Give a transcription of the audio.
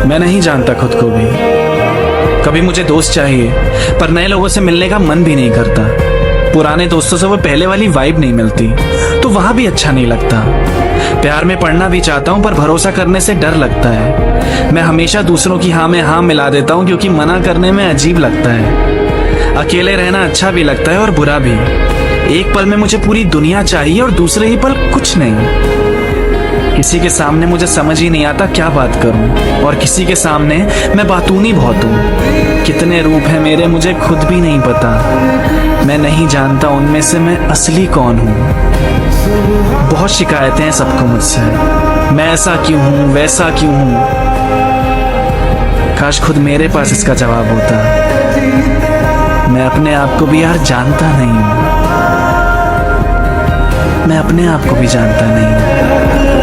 मैं नहीं जानता खुद को भी। कभी मुझे दोस्त चाहिए, पर नए लोगों से मिलने का मन भी नहीं करता। पुराने दोस्तों से वो पहले वाली वाइब नहीं मिलती, तो वहां भी अच्छा नहीं लगता। प्यार में पड़ना भी चाहता हूँ, पर भरोसा करने से डर लगता है। मैं हमेशा दूसरों की हाँ में हाँ मिला देता हूँ, क्योंकि मना करने में अजीब लगता है। अकेले रहना अच्छा भी लगता है और बुरा भी। एक पल में मुझे पूरी दुनिया चाहिए और दूसरे ही पल कुछ नहीं। किसी के सामने मुझे समझ ही नहीं आता क्या बात करूं, और किसी के सामने मैं बातूनी बहुत हूं। कितने रूप हैं मेरे मुझे खुद भी नहीं पता। मैं नहीं जानता उनमें से मैं असली कौन हूं। बहुत शिकायतें हैं सबको मुझसे, मैं ऐसा क्यों हूं, वैसा क्यों हूं। काश खुद मेरे पास इसका जवाब होता। मैं अपने आप को भी यार जानता नहीं हूं। मैं अपने आप को भी जानता नहीं हूं।